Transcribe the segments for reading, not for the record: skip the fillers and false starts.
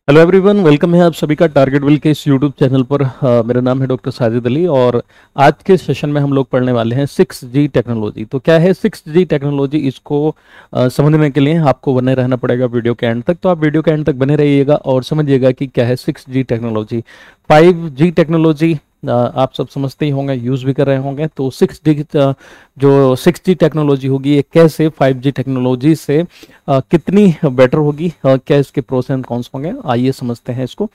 Hello everyone, welcome है आप सभी का टारगेट विल के इस यूट्यूब चैनल पर। मेरा नाम है डॉक्टर साजिद अली और आज के सेशन में हम लोग पढ़ने वाले हैं 6G टेक्नोलॉजी। तो क्या है 6G टेक्नोलॉजी, इसको समझने के लिए आपको बने रहना पड़ेगा वीडियो के एंड तक। तो आप वीडियो के एंड तक बने रहिएगा और समझिएगा कि क्या है 6G टेक्नोलॉजी। 5G टेक्नोलॉजी आप सब समझते ही होंगे, यूज़ भी कर रहे होंगे। तो 6G टेक्नोलॉजी होगी ये कैसे 5G टेक्नोलॉजी से कितनी बेटर होगी, क्या इसके प्रोस एंड कॉन्स होंगे, आइए समझते हैं इसको।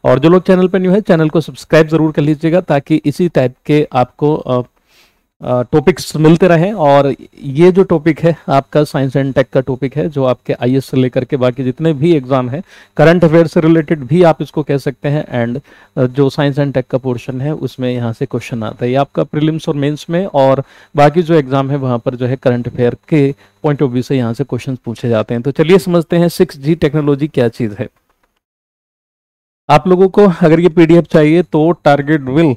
और जो लोग चैनल पर न्यू है चैनल को सब्सक्राइब जरूर कर लीजिएगा ताकि इसी टाइप के आपको टॉपिक्स मिलते रहें। और ये जो टॉपिक है आपका साइंस एंड टेक का टॉपिक है, जो आपके आईएएस से लेकर के बाकी जितने भी एग्जाम है, करंट अफेयर से रिलेटेड भी आप इसको कह सकते हैं। एंड जो साइंस एंड टेक का पोर्शन है उसमें यहाँ से क्वेश्चन आता है, ये आपका प्रीलिम्स और मेंस में, और बाकी जो एग्जाम है वहाँ पर जो है करंट अफेयर के पॉइंट ऑफ व्यू से यहाँ से क्वेश्चन पूछे जाते हैं। तो चलिए समझते हैं 6G टेक्नोलॉजी क्या चीज़ है। आप लोगों को अगर ये पीडीएफ चाहिए तो target will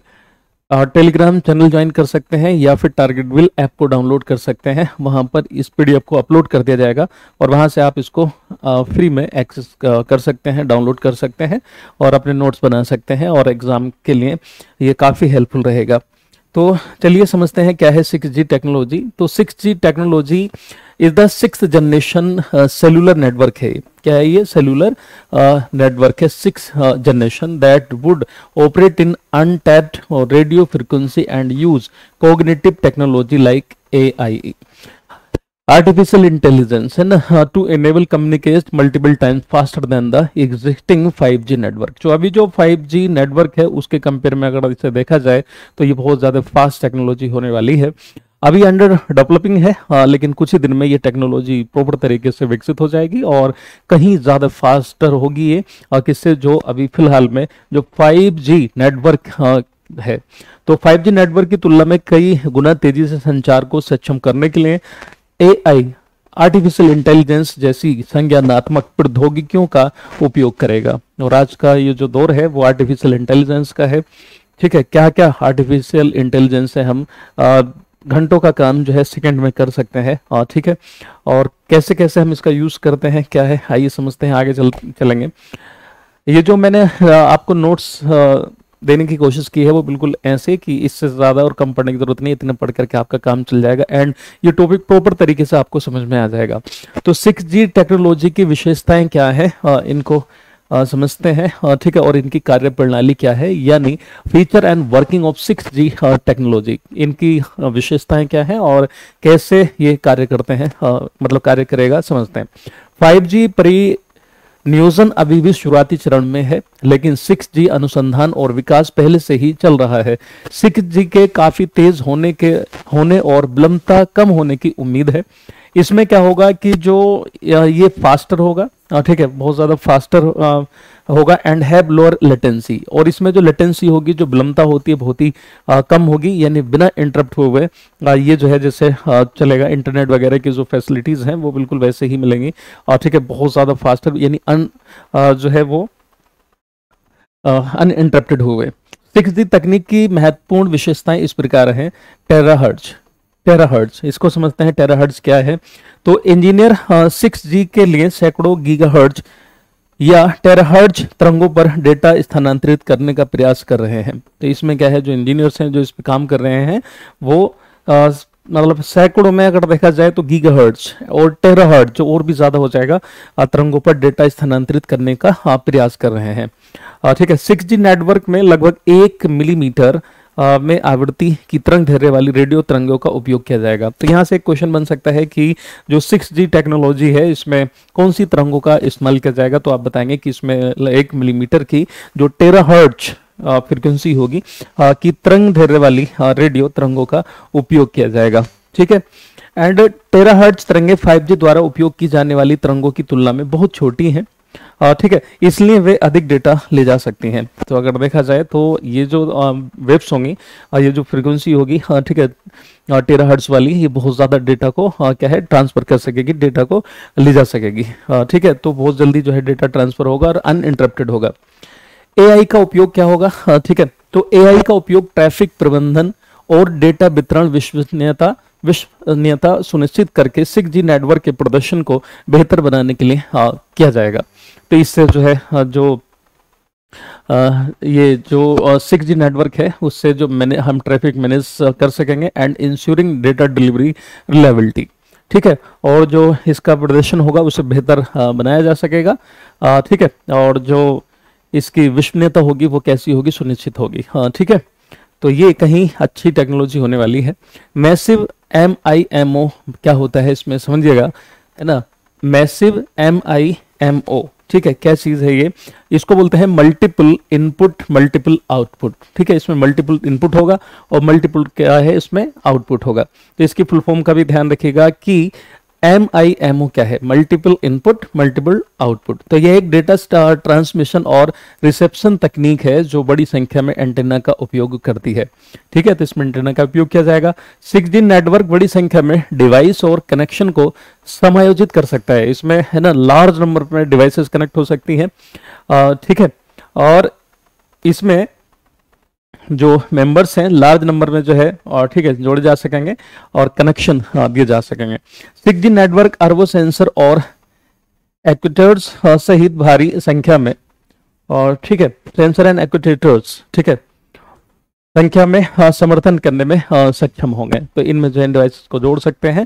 Telegram channel join कर सकते हैं या फिर टारगेट विल ऐप को डाउनलोड कर सकते हैं। वहां पर इस पीडीएफ को अपलोड कर दिया जाएगा और वहां से आप इसको फ्री में एक्सेस कर सकते हैं, डाउनलोड कर सकते हैं और अपने नोट्स बना सकते हैं, और एग्जाम के लिए ये काफ़ी हेल्पफुल रहेगा। तो चलिए समझते हैं क्या है 6G टेक्नोलॉजी। तो 6G technology is the 6th generation cellular network है। क्या है ये? सेलुलर नेटवर्क है, 6th generation that would operate in untapped radio frequency and use cognitive technology like AI, artificial intelligence, है ना, to enable communicate multiple times faster than the existing 5G network. जो अभी जो 5G नेटवर्क है उसके compare में अगर इसे देखा जाए तो ये बहुत ज़्यादा फास्ट टेक्नोलॉजी होने वाली है। अभी अंडर डेवलपिंग है, लेकिन कुछ ही दिन में ये टेक्नोलॉजी प्रॉपर तरीके से विकसित हो जाएगी और कहीं ज़्यादा फास्टर होगी ये, किससे, जो अभी फिलहाल में जो 5G नेटवर्क है। तो 5G नेटवर्क की तुलना में कई गुना तेजी से संचार को सक्षम करने के लिए AI, आर्टिफिशियल इंटेलिजेंस जैसी संज्ञानात्मक प्रौद्योगिकियों का उपयोग करेगा। और आज का ये जो दौर है वो आर्टिफिशियल इंटेलिजेंस का है। ठीक है, क्या क्या आर्टिफिशियल इंटेलिजेंस है, हम घंटों का काम जो है सेकंड में कर सकते हैं। ठीक है, और कैसे कैसे हम इसका यूज़ करते हैं क्या है, आइए समझते हैं, आगे चलेंगे। ये जो मैंने आपको नोट्स देने की कोशिश की है वो बिल्कुल ऐसे कि इससे ज़्यादा और कम पढ़ने की जरूरत नहीं, इतना पढ़ करके आपका काम चल जाएगा एंड ये टॉपिक प्रॉपर तरीके से आपको समझ में आ जाएगा। तो 6G टेक्नोलॉजी की विशेषताएं क्या है, इनको समझते हैं। ठीक है, और इनकी कार्य प्रणाली क्या है, यानी feature and working of 6G technology, इनकी विशेषताएं क्या है और कैसे ये कार्य करते हैं, मतलब कार्य करेगा, समझते हैं। 5G नियोजन अभी भी शुरुआती चरण में है, लेकिन 6G अनुसंधान और विकास पहले से ही चल रहा है। 6G के काफी तेज होने और विलंबता कम होने की उम्मीद है। इसमें क्या होगा कि जो ये फास्टर होगा, ठीक है, बहुत ज़्यादा फास्टर होगा एंड हैव लोअर लेटेंसी, और इसमें जो लेटेंसी होगी, जो विलंबता होती है, बहुत ही कम होगी, यानी बिना इंटरप्ट हुए ये जो है जैसे चलेगा। इंटरनेट वगैरह की जो फैसिलिटीज़ हैं वो बिल्कुल वैसे ही मिलेंगी। और ठीक है, बहुत ज़्यादा फास्टर, यानी जो है वो अनइंटरप्टेड हुए। 6G तकनीक की महत्वपूर्ण विशेषताएं इस प्रकार हैं। टेराहर्ट्ज, इसको समझते हैं। टेराहर्ट्ज क्या है? तो इंजीनियर 6G के लिए सैकड़ों गीगाहर्ट्ज या टेराहर्ट्ज तरंगों पर डेटा स्थानांतरित करने का प्रयास कर रहे हैं। तो इसमें क्या है, जो इंजीनियर्स हैं जो इस पर काम कर रहे हैं वो मतलब सैकड़ों में अगर देखा जाए तो गीगाहर्ट्ज और टेराहर्ट्ज, जो और भी ज़्यादा हो जाएगा, तरंगों पर डेटा स्थानांतरित करने का प्रयास कर रहे हैं। ठीक है, 6G नेटवर्क में लगभग 1 मिलीमीटर में आवृत्ति की तरंग धैर्य वाली रेडियो तरंगों का उपयोग किया जाएगा। तो यहाँ से एक क्वेश्चन बन सकता है कि जो 6G टेक्नोलॉजी है इसमें कौन सी तरंगों का इस्तेमाल किया जाएगा। तो आप बताएंगे कि इसमें 1 मिलीमीटर की जो टेराहर्ट्ज फ्रीक्वेंसी होगी की तरंग धैर्य वाली रेडियो तरंगों का उपयोग किया जाएगा। ठीक है, एंड टेराहर्ट्ज तरंगें 5G द्वारा उपयोग की जाने वाली तरंगों की तुलना में बहुत छोटी हैं। ठीक है, इसलिए वे अधिक डेटा ले जा सकती हैं। तो अगर देखा जाए तो ये जो वेव्स होंगी, ये जो फ्रीक्वेंसी होगी, ठीक है, टेराहर्ट्ज वाली, ये बहुत ज़्यादा डेटा को क्या है ट्रांसफर कर सकेगी, डेटा को ले जा सकेगी। ठीक है, तो बहुत जल्दी जो है डेटा ट्रांसफर होगा और अनइंटरप्टेड होगा। AI का उपयोग क्या होगा? ठीक है, तो AI का उपयोग ट्रैफिक प्रबंधन और डेटा वितरण विश्वसनीयता सुनिश्चित करके 6G नेटवर्क के प्रदर्शन को बेहतर बनाने के लिए किया जाएगा। तो इससे जो है ये जो 6G नेटवर्क है उससे जो मैंने हम ट्रैफिक मैनेज कर सकेंगे and ensuring data delivery reliability, ठीक है। और जो इसका प्रदर्शन होगा उसे बेहतर बनाया जा सकेगा, ठीक है। और जो इसकी विश्वसनीयता होगी वो कैसी होगी, सुनिश्चित होगी, हाँ ठीक है। तो ये कहीं अच्छी टेक्नोलॉजी होने वाली है। मैसिव MIMO क्या होता है इसमें समझिएगा, है ना। मैसिव MIMO, ठीक है, क्या चीज है ये, इसको बोलते हैं मल्टीपल इनपुट मल्टीपल आउटपुट, ठीक है। इसमें मल्टीपल इनपुट होगा और मल्टीपल क्या है इसमें आउटपुट होगा। तो इसकी फुल फॉर्म का भी ध्यान रखिएगा कि MIMO क्या है, मल्टीपल इनपुट मल्टीपल आउटपुट। तो यह एक डेटा ट्रांसमिशन और रिसेप्शन तकनीक है जो बड़ी संख्या में एंटेना का उपयोग करती है, ठीक है। तो इसमें एंटेना का उपयोग किया जाएगा। 6G नेटवर्क बड़ी संख्या में डिवाइस और कनेक्शन को समायोजित कर सकता है। इसमें है ना लार्ज नंबर में डिवाइसेस कनेक्ट हो सकती हैं, ठीक है। और इसमें जो मेंबर्स हैं लार्ज नंबर में जो है और ठीक है जोड़े जा सकेंगे और कनेक्शन दिए जा सकेंगे। 6G नेटवर्क अरबों सेंसर और एक्ट्यूएटर्स सहित भारी संख्या में और ठीक है सेंसर एंड एक्ट्यूएटर्स, ठीक है, संख्या में समर्थन करने में सक्षम होंगे। तो इनमें जो है डिवाइस को जोड़ सकते हैं,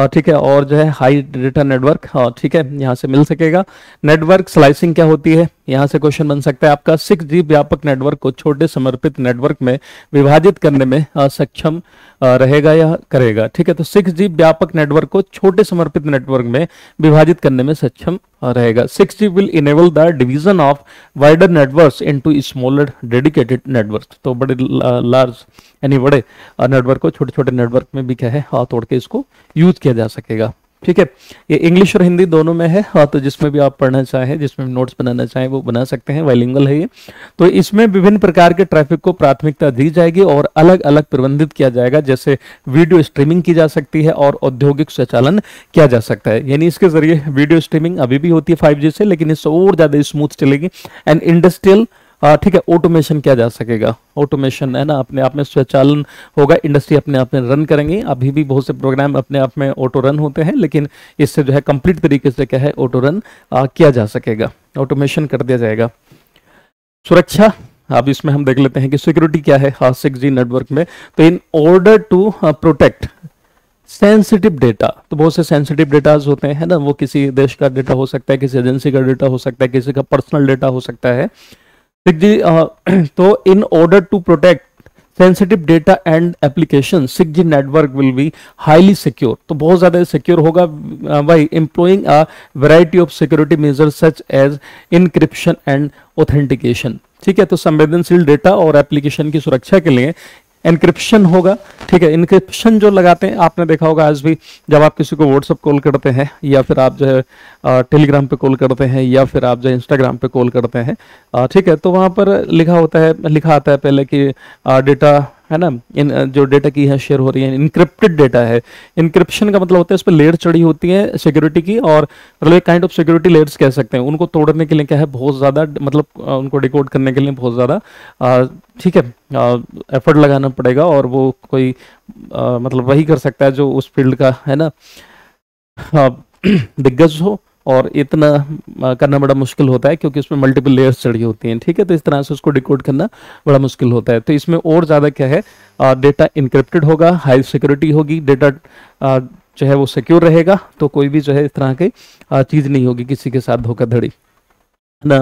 ठीक है। और जो है हाई डेटा नेटवर्क, ठीक है, यहाँ से मिल सकेगा। नेटवर्क स्लाइसिंग क्या होती है, यहाँ से क्वेश्चन बन सकता है आपका। 6G व्यापक नेटवर्क को छोटे समर्पित नेटवर्क में विभाजित करने में सक्षम रहेगा या करेगा, ठीक है। तो 6G व्यापक नेटवर्क को छोटे समर्पित नेटवर्क में विभाजित करने में सक्षम रहेगा। 6G will enable the division of wider networks into smaller dedicated networks. तो बड़े लार्ज यानी बड़े नेटवर्क को छोटे छोटे नेटवर्क में भी क्या है तोड़ के इसको यूज किया जा सकेगा, ठीक है। ये इंग्लिश और हिंदी दोनों में है, तो जिसमें भी आप पढ़ना चाहें, जिसमें नोट्स बनाना चाहें वो बना सकते हैं, बाइलिंगुअल है ये। तो इसमें विभिन्न प्रकार के ट्रैफिक को प्राथमिकता दी जाएगी और अलग अलग प्रबंधित किया जाएगा, जैसे वीडियो स्ट्रीमिंग की जा सकती है और औद्योगिक स्वचालन किया जा सकता है। यानी इसके जरिए वीडियो स्ट्रीमिंग अभी भी होती है 5G से, लेकिन इससे और ज्यादा स्मूथ चलेगी। एंड इंडस्ट्रियल, ठीक है, ऑटोमेशन किया जा सकेगा। ऑटोमेशन है ना, अपने आप में स्वचालन होगा, इंडस्ट्री अपने आप में रन करेंगे। अभी भी बहुत से प्रोग्राम अपने आप में ऑटो रन होते हैं, लेकिन इससे जो है कंप्लीट तरीके से क्या है ऑटो रन किया जा सकेगा, ऑटोमेशन कर दिया जाएगा। सुरक्षा, अब इसमें हम देख लेते हैं कि सिक्योरिटी क्या है 6G नेटवर्क में। तो in order to protect sensitive data, तो बहुत से सेंसिटिव डेटाज होते हैं ना, वो किसी देश का डेटा हो सकता है, किसी एजेंसी का डेटा हो सकता है, किसी का पर्सनल डेटा हो सकता है। 6G, तो in order to protect sensitive data and application 6G network will be highly secure. तो बहुत ज्यादा सिक्योर होगा by employing a variety of security measures such as encryption and authentication, ठीक है। तो संवेदनशील डेटा और एप्लीकेशन की सुरक्षा के लिए एनक्रिप्शन होगा, ठीक है। इनक्रिप्शन जो लगाते हैं आपने देखा होगा आज भी, जब आप किसी को व्हाट्सअप कॉल करते हैं या फिर आप जो है टेलीग्राम पे कॉल करते हैं या फिर आप जो है इंस्टाग्राम पे कॉल करते हैं, ठीक है, तो वहाँ पर लिखा आता है पहले कि डेटा है ना, इन जो डेटा की है शेयर हो रही है, इनक्रिप्टेड डेटा है। इनक्रिप्शन का मतलब होता है इस पर लेयर चढ़ी होती है सिक्योरिटी की, और मतलब एक काइंड ऑफ सिक्योरिटी लेयर्स कह सकते हैं। उनको तोड़ने के लिए क्या है बहुत ज़्यादा, मतलब उनको डिकोड करने के लिए बहुत ज़्यादा ठीक है एफर्ट लगाना पड़ेगा, और वो कोई मतलब वही कर सकता है जो उस फील्ड का है ना दिग्गज हो, और इतना करना बड़ा मुश्किल होता है क्योंकि उसमें मल्टीपल लेयर्स चढ़ी होती हैं, ठीक है। तो इस तरह से उसको डिकोड करना बड़ा मुश्किल होता है। तो इसमें और ज़्यादा क्या है डेटा इनक्रिप्टेड होगा, हाई सिक्योरिटी होगी, डेटा जो है वो सिक्योर रहेगा, तो कोई भी जो है इस तरह की चीज़ नहीं होगी किसी के साथ धोखाधड़ी ना।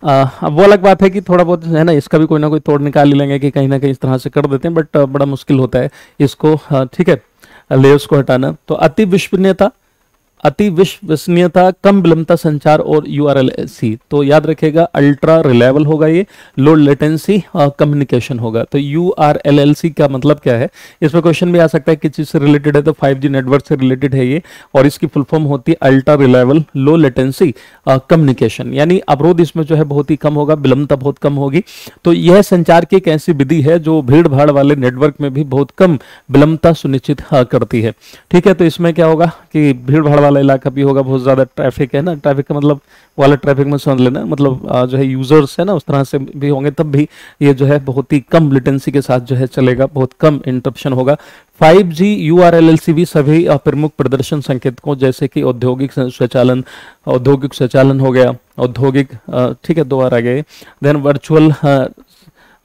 अब वो अलग बात है कि थोड़ा बहुत है ना इसका भी कोई ना कोई तोड़ निकाल ही लेंगे कि कहीं ना कहीं इस तरह से कर देते हैं, बट बड़ा मुश्किल होता है इसको, ठीक है, लेयर्स को हटाना। तो अति विश्वसनीयता, कम विलंबता संचार और URLC, तो याद रखेगा अल्ट्रा रिलायबल होगा ये, लो लेटेंसी कम्युनिकेशन होगा। तो URLC का मतलब क्या है, इसमें क्वेश्चन भी आ सकता है किस चीज से रिलेटेड है, तो 5G नेटवर्क से रिलेटेड है ये, और इसकी फुल फॉर्म होती है ultra reliable low latency communication, यानी अवरोध इसमें जो है बहुत ही कम होगा, विलंबता बहुत कम होगी। तो यह संचार की एक ऐसी विधि है जो भीड़ भाड़ वाले नेटवर्क में भी बहुत कम विलंबता सुनिश्चित करती है, ठीक है। तो इसमें क्या होगा कि भीड़ भाड़ वाला वाला इलाका भी होगा, बहुत ज़्यादा ट्रैफिक है ना, ट्रैफिक का मतलब वाला ट्रैफिक में समझ लेना, मतलब जो है यूजर्स है ना उस तरह से भी होंगे, तब भी ये जो है बहुत ही कम लेटेंसी के साथ जो है चलेगा, बहुत कम इंटरप्शन होगा। 5G URLLC सभी प्रमुख प्रदर्शन संकेतकों जैसे कि औद्योगिक स्वचालन हो गया, औद्योगिक ठीक है, 2 बार आ गए, देन वर्चुअल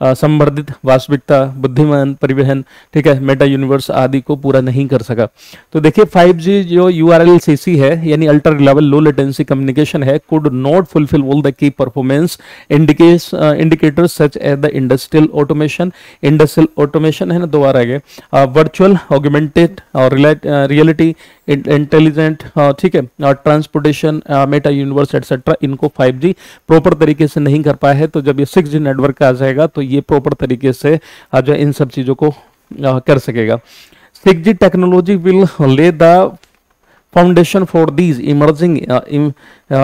संवर्धित वास्तविकता, बुद्धिमान परिवहन, ठीक है, मेटा यूनिवर्स आदि को पूरा नहीं कर सका। तो देखिए 5G जो URLCC है यानी ultra reliable low latency communication है, could not fulfil all the key performance indicators such as the industrial automation है ना, 2 बार आ गए, वर्चुअल ऑगमेंटेड और रियलिटी, इंटेलिजेंट, ठीक है, और ट्रांसपोर्टेशन, मेटा यूनिवर्स एटसेट्रा, इनको 5G प्रॉपर तरीके से नहीं कर पाया है। तो जब ये 6G नेटवर्क आ जाएगा तो ये प्रॉपर तरीके से जो इन सब चीजों को कर सकेगा। 6G technology will lay the foundation for these emerging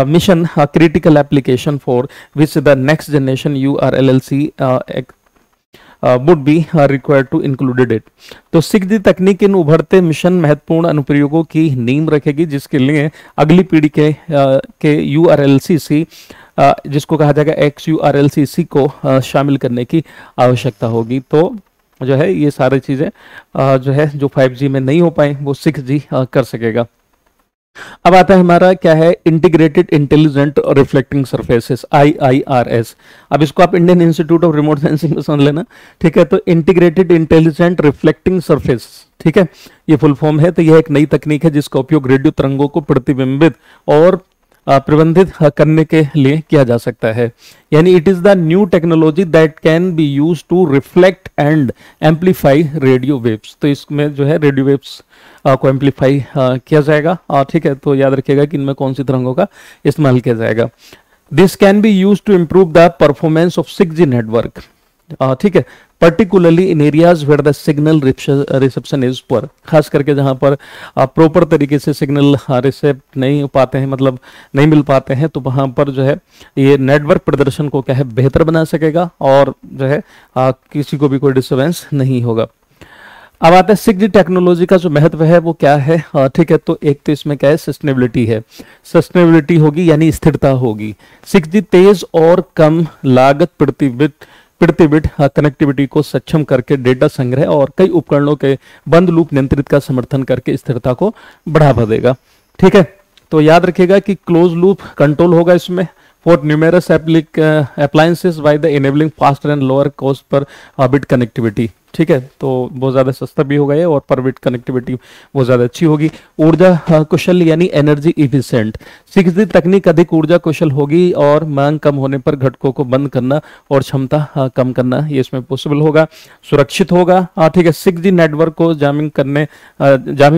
mission critical application for which the next generation URLLC would be required to included it। तो 6G तकनीक इन उभरते मिशन महत्वपूर्ण अनुप्रयोगों की नींव रखेगी जिसके लिए अगली पीढ़ी के URLCC जिसको कहा जाएगा XURLCC को शामिल करने की आवश्यकता होगी। तो जो है ये सारी चीजें जो है जो 5G में नहीं हो पाए वो 6G कर सकेगा। अब आता है हमारा क्या है, integrated intelligent reflecting surfaces, IIRS। अब इसको आप Indian institute of remote sensing में समझ लेना, ठीक है। तो इंटीग्रेटेड इंटेलिजेंट रिफ्लेक्टिंग सरफेस, ठीक है, ये फुल फॉर्म है। तो यह एक नई तकनीक है जिसका उपयोग रेडियो तरंगों को प्रतिबिंबित और प्रबंधित करने के लिए किया जा सकता है। यानी it is the new technology that can be use to reflect and amplify radio waves. तो इसमें जो है रेडियो वेव्स को एम्पलीफाई किया जाएगा, ठीक है। तो याद रखिएगा कि इनमें कौन सी तरंगों का इस्तेमाल किया जाएगा। This can be use to improve the performance of 6G network, ठीक है, particularly in areas where the signal reception is poor, खास करके जहां पर प्रॉपर तरीके से सिग्नल रिसेप्ट नहीं हो पाते हैं, मतलब नहीं मिल पाते हैं, तो वहां पर जो है ये नेटवर्क प्रदर्शन को क्या है बेहतर बना सकेगा और जो है किसी को भी कोई डिस्टर्बेंस नहीं होगा। अब आता है 6G टेक्नोलॉजी का जो महत्व है वो क्या है, ठीक है। तो एक तो इसमें क्या है, सस्टेनेबिलिटी है, सस्टेनेबिलिटी होगी यानी स्थिरता होगी। 6G तेज और कम लागत प्रति-बिट कनेक्टिविटी को सक्षम करके डेटा संग्रह और कई उपकरणों के बंद लूप नियंत्रित का समर्थन करके स्थिरता को बढ़ावा देगा, ठीक है। तो याद रखिएगा कि क्लोज लूप कंट्रोल होगा इसमें for numerous appliances by the enabling faster and lower cost पर बिट कनेक्टिविटी, ठीक है। तो बहुत ज़्यादा सस्ता भी होगा ये और पर बिट कनेक्टिविटी बहुत ज़्यादा अच्छी होगी। ऊर्जा कुशल यानी एनर्जी इफिशिएंट, 6G तकनीक अधिक ऊर्जा कुशल होगी और मांग कम होने पर घटकों को बंद करना और क्षमता कम करना ये इसमें पॉसिबल होगा। सुरक्षित होगा, ठीक है। 6G नेटवर्क को जामिंग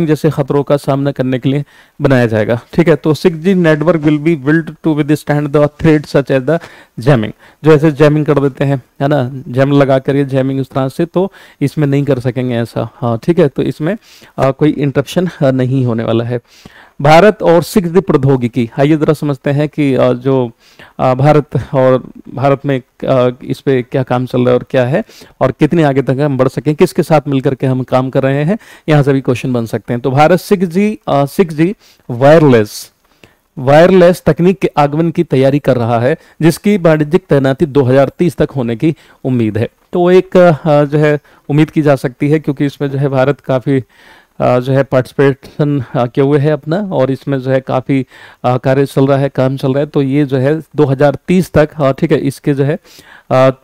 जैसे खतरों का सामना करने के लिए बनाया जाएगा, ठीक है। तो 6G network will be build to withstand the threat such as the jamming, जो ऐसे जैमिंग कर देते हैं है ना, जैम लगा कर ये जैमिंग इस तरह से, तो इसमें नहीं कर सकेंगे ऐसा, ठीक है। तो इसमें कोई इंटरप्शन नहीं होने वाला है। भारत और 6G प्रौद्योगिकी, आइए जरा समझते हैं कि जो भारत में इस पे क्या काम चल रहा है और क्या है और कितने आगे तक हम बढ़ सकें, किसके साथ मिलकर के हम काम कर रहे हैं, यहाँ से भी क्वेश्चन बन सकते हैं। तो भारत 6G वायरलेस तकनीक के आगमन की तैयारी कर रहा है जिसकी वाणिज्यिक तैनाती 2030 तक होने की उम्मीद है। तो एक जो है उम्मीद की जा सकती है क्योंकि इसमें जो है भारत काफ़ी जो है पार्टिसिपेशन किए हुए है अपना और इसमें जो है काफ़ी कार्य चल रहा है, काम चल रहा है। तो ये जो है 2030 तक, ठीक है, इसके जो है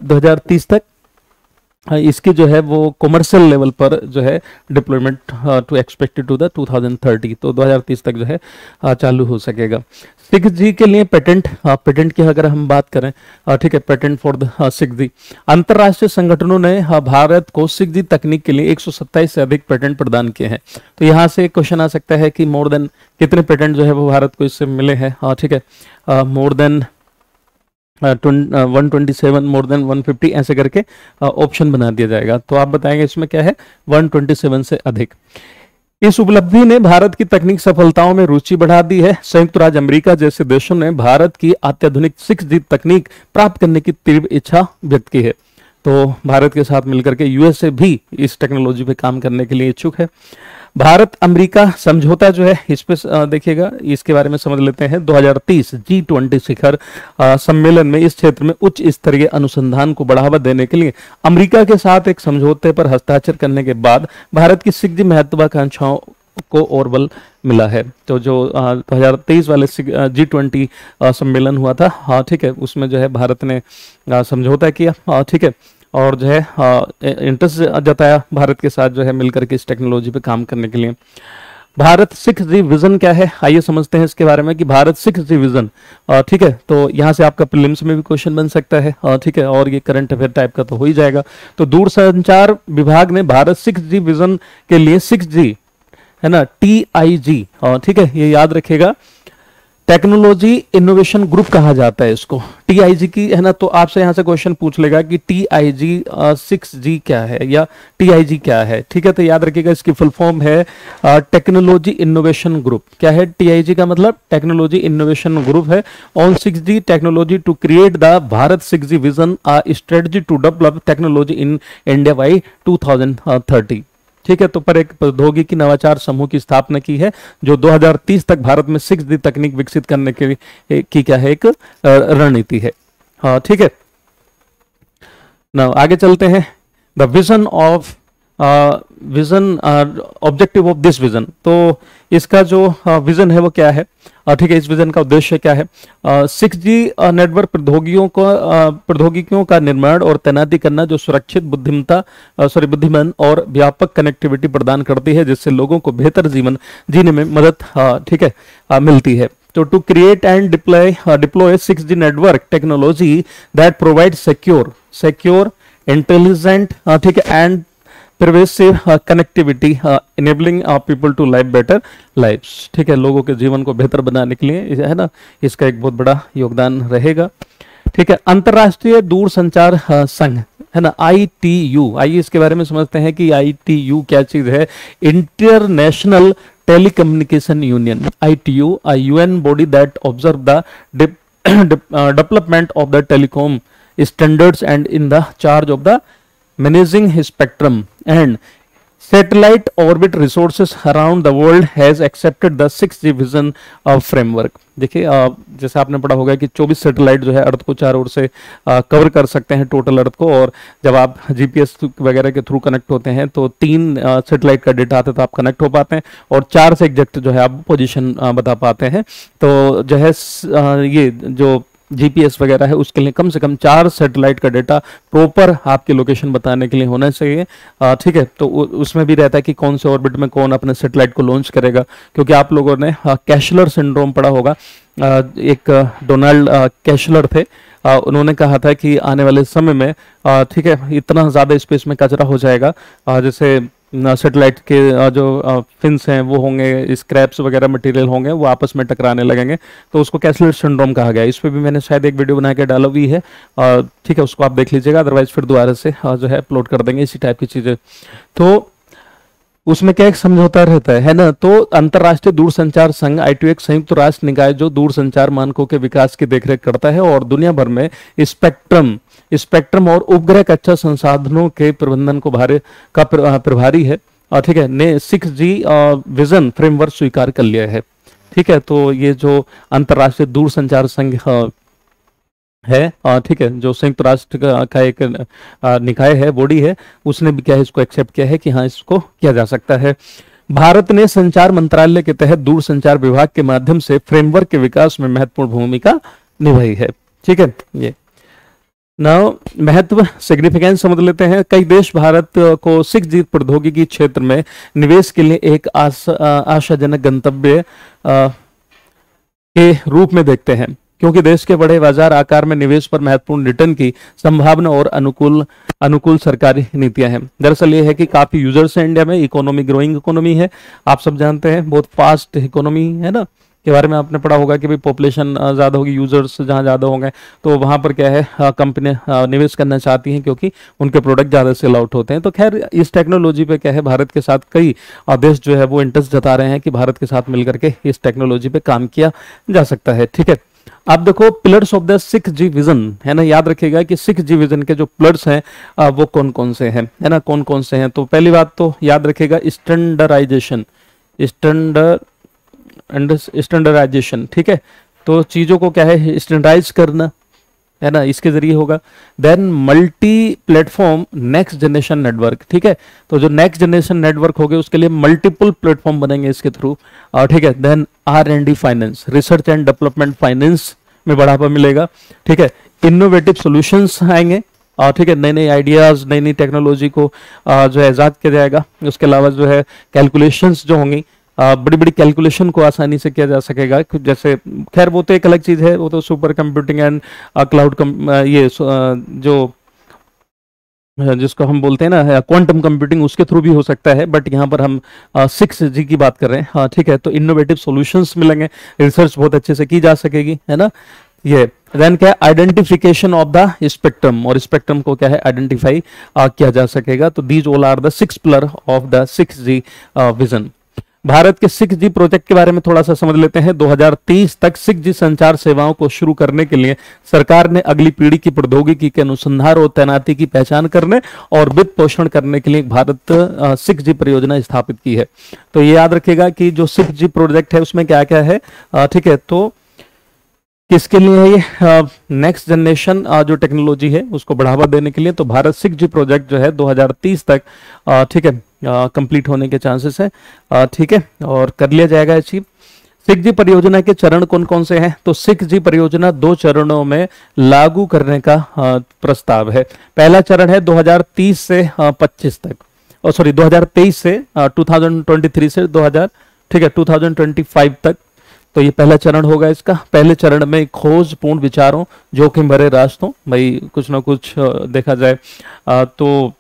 2030 तक इसकी जो है वो कमर्शियल लेवल पर जो है deployment to expected to the 2030, तो 2030 तक जो है चालू हो सकेगा। 6G के लिए पेटेंट की अगर हम बात करें, ठीक है, पेटेंट फॉर द 6G, अंतरराष्ट्रीय संगठनों ने भारत को 6G तकनीक के लिए 127 से अधिक पेटेंट प्रदान किए हैं। तो यहाँ से एक क्वेश्चन आ सकता है कि मोर देन कितने पेटेंट जो है वो भारत को इससे मिले हैं, ठीक है, मोर देन 127, मोर देन 150 ऐसे करके ऑप्शन बना दिया जाएगा। तो आप बताएंगे इसमें क्या है, 127 से अधिक। इस उपलब्धि ने भारत की तकनीक सफलताओं में रुचि बढ़ा दी है। संयुक्त राज्य अमेरिका जैसे देशों ने भारत की अत्याधुनिक 6G तकनीक प्राप्त करने की तीव्र इच्छा व्यक्त की है। तो भारत के साथ मिलकर के यूएसए भी इस टेक्नोलॉजी पे काम करने के लिए इच्छुक है। भारत अमेरिका समझौता जो है इस पे देखिएगा, इसके बारे में समझ लेते हैं। 2030 G20 शिखर सम्मेलन में इस क्षेत्र में उच्च स्तरीय अनुसंधान को बढ़ावा देने के लिए अमेरिका के साथ एक समझौते पर हस्ताक्षर करने के बाद भारत की 6G महत्वाकांक्षाओं को और बल मिला है। तो जो 2023 वाले G20 सम्मेलन हुआ था, हाँ ठीक है, उसमें जो है भारत ने समझौता किया, ठीक है, और जो है इंटरेस्ट जताया भारत के साथ जो है मिलकर के इस टेक्नोलॉजी पे काम करने के लिए। भारत 6G विजन क्या है, आइए समझते हैं इसके बारे में कि भारत 6G विजन, ठीक है, तो यहाँ से आपका प्रीलिम्स में भी क्वेश्चन बन सकता है, ठीक है, और ये करंट अफेयर टाइप का तो हो ही जाएगा। तो दूरसंचार विभाग ने भारत 6G विजन के लिए 6G है ना, TIG, ठीक है, ये याद रखिएगा, टेक्नोलॉजी इनोवेशन ग्रुप कहा जाता है इसको, TIG की, है ना। तो आपसे यहाँ से क्वेश्चन पूछ लेगा कि TIG 6G क्या है या TIG क्या है, ठीक है, तो याद रखिएगा इसकी फुल फॉर्म है टेक्नोलॉजी इनोवेशन ग्रुप। क्या है TIG का मतलब? टेक्नोलॉजी इनोवेशन ग्रुप है on 6G technology to create the Bharat 6G vision, strategy to develop technology in India by 2030, ठीक है। तो पर एक प्रौद्योगिकी नवाचार समूह की स्थापना की है जो 2030 तक भारत में 6G तकनीक विकसित करने की क्या है, एक रणनीति है, हाँ ठीक है ना। आगे चलते हैं, the vision of objective of this vision, तो इसका जो विजन है वो क्या है, ठीक है, इस विजन का उद्देश्य क्या है? 6G नेटवर्क प्रौद्योगिकियों का निर्माण और तैनाती करना जो सुरक्षित बुद्धिमान और व्यापक कनेक्टिविटी प्रदान करती है, जिससे लोगों को बेहतर जीवन जीने में मदद, ठीक है, मिलती है। तो to create and deploy 6G network technology that provide secure intelligent, ठीक है, and pervasive connectivity enabling people to live better lives, ठीक है, लोगों के जीवन को बेहतर बनाने के लिए, है ना, इसका एक बहुत बड़ा योगदान रहेगा, ठीक है। अंतरराष्ट्रीय दूरसंचार संघ, है ना, ITU, आइए इसके बारे में समझते हैं कि ITU क्या चीज है। International telecommunication union, ITU, a UN body that observe the development of the telecom standards and in the charge of the managing spectrum and satellite orbit resources around the world has accepted the 6G vision framework। देखिए जैसे आपने पढ़ा होगा कि 24 satellite जो है अर्थ को चारों ओर से कवर कर सकते हैं, टोटल अर्थ को, और जब आप GPS वगैरह के थ्रू कनेक्ट होते हैं तो 3 सैटेलाइट का डेटा आता है तो आप कनेक्ट हो पाते हैं, और 4 से एग्जैक्ट जो है आप पोजीशन बता पाते हैं। तो जो है ये जो GPS वगैरह है उसके लिए कम से कम 4 सैटेलाइट का डेटा प्रॉपर आपके लोकेशन बताने के लिए होना चाहिए, ठीक है। तो उसमें भी रहता है कि कौन से ऑर्बिट में कौन अपने सैटेलाइट को लॉन्च करेगा, क्योंकि आप लोगों ने कैशलर सिंड्रोम पढ़ा होगा। एक डोनाल्ड कैशलर थे, उन्होंने कहा था कि आने वाले समय में, ठीक है, इतना ज़्यादा स्पेस में कचरा हो जाएगा, जैसे सैटेलाइट के जो फिन्स हैं वो होंगे, स्क्रैप्स वगैरह मटेरियल होंगे, वो आपस में टकराने लगेंगे, तो उसको कैसलर सिंड्रोम कहा गया। इस पर भी मैंने शायद एक वीडियो बना के डाला हुई है, ठीक है, उसको आप देख लीजिएगा, अदरवाइज फिर दोबारा से जो है अपलोड कर देंगे इसी टाइप की चीज़ें। तो उसमें क्या एक समझौता रहता है ना। तो अंतरराष्ट्रीय दूरसंचार संघ ITU एक संयुक्त राष्ट्र निकाय जो दूरसंचार मानकों के विकास की देखरेख करता है और दुनिया भर में स्पेक्ट्रम और उपग्रह कक्षा संसाधनों के प्रबंधन को प्रभारी है, ठीक है, ने 6G विजन फ्रेमवर्क स्वीकार कर लिया है, ठीक है। तो ये जो अंतरराष्ट्रीय दूरसंचार संघ है, ठीक है, जो संयुक्त राष्ट्र का एक निकाय है, बॉडी है, उसने भी क्या है इसको एक्सेप्ट किया है कि हाँ इसको किया जा सकता है। भारत ने संचार मंत्रालय के तहत दूरसंचार विभाग के माध्यम से फ्रेमवर्क के विकास में महत्वपूर्ण भूमिका निभाई है, ठीक है। ये नाउ महत्व सिग्निफिकेंस समझ लेते हैं। कई देश भारत को 6G प्रौद्योगिकी क्षेत्र में निवेश के लिए एक आशाजनक गंतव्य के रूप में देखते हैं, क्योंकि देश के बड़े बाजार आकार में निवेश पर महत्वपूर्ण रिटर्न की संभावना और अनुकूल सरकारी नीतियां हैं। दरअसल ये है कि काफी यूजर्स हैं इंडिया में, इकोनॉमी ग्रोइंग इकोनॉमी है, आप सब जानते हैं, बहुत फास्ट इकोनॉमी है ना, के बारे में आपने पढ़ा होगा कि भाई पॉपुलेशन ज़्यादा होगी, यूजर्स जहाँ ज़्यादा होंगे तो वहाँ पर क्या है कंपनियाँ निवेश करना चाहती हैं क्योंकि उनके प्रोडक्ट ज़्यादा सेल आउट होते हैं। तो खैर इस टेक्नोलॉजी पे क्या है भारत के साथ कई देश जो है वो इंटरेस्ट जता रहे हैं कि भारत के साथ मिलकर के इस टेक्नोलॉजी पे काम किया जा सकता है, ठीक है। आप देखो pillars of the 6G vision है ना, याद रखिएगा कि 6G विजन के जो पिलर्स हैं वो कौन कौन से हैं, है ना, कौन कौन से हैं। तो पहली बात तो याद रखिएगा स्टैंडर्डाइजेशन, स्टैंडर्डाइजेशन, ठीक है। तो चीजों को क्या है, स्टैंडर्डाइज करना, है ना, इसके जरिए होगा। Then multi platform next generation network, ठीक है। तो जो नेक्स्ट जनरेशन नेटवर्क होगे उसके लिए मल्टीपल प्लेटफॉर्म बनेंगे इसके थ्रू, ठीक है। Then R&D finance, research and development finance में बढ़ावा मिलेगा, ठीक है। इनोवेटिव सॉल्यूशंस आएंगे, और ठीक है, नए नए आइडियाज, नई नई टेक्नोलॉजी को जो है ईजाद किया जाएगा। उसके अलावा जो है कैलकुलेशंस जो होंगी, बड़ी बड़ी कैलकुलेशन को आसानी से किया जा सकेगा। जैसे खैर वो तो एक अलग चीज है, वो तो सुपर कंप्यूटिंग एंड क्लाउड ये जो जिसको हम बोलते हैं ना क्वांटम कंप्यूटिंग, उसके थ्रू भी हो सकता है, बट यहाँ पर हम 6G की बात कर रहे हैं, हाँ ठीक है। तो इनोवेटिव सॉल्यूशंस मिलेंगे, रिसर्च बहुत अच्छे से की जा सकेगी, है ना। ये देन क्या है, आइडेंटिफिकेशन ऑफ द स्पेक्ट्रम, और स्पेक्ट्रम को क्या है आइडेंटिफाई किया जा सकेगा। तो these all are the 6 pillar of the 6G vision. Bharat के 6G प्रोजेक्ट के बारे में थोड़ा सा समझ लेते हैं। 2030 तक 6G संचार सेवाओं को शुरू करने के लिए सरकार ने अगली पीढ़ी की प्रौद्योगिकी के अनुसंधान और तैनाती की पहचान करने और वित्त पोषण करने के लिए भारत 6G परियोजना स्थापित की है। तो ये याद रखिएगा कि जो 6G प्रोजेक्ट है उसमें क्या क्या है, ठीक है। तो किसके लिए है ये, नेक्स्ट जनरेशन जो टेक्नोलॉजी है उसको बढ़ावा देने के लिए। तो भारत 6G प्रोजेक्ट जो है 2030 तक, ठीक है, कंप्लीट होने के चांसेस है, ठीक है, और कर लिया जाएगा अचीव। 6G परियोजना के चरण कौन कौन से हैं, तो 6G परियोजना 2 चरणों में लागू करने का प्रस्ताव है। पहला चरण है 2030 से 25 तक, और सॉरी 2023 से 2023 से 2000, ठीक है, 2025 तक। तो ये पहला चरण होगा इसका। पहले चरण में खोजपूर्ण विचारों, जोखिम भरे रास्तों, भाई कुछ ना कुछ देखा जाए तो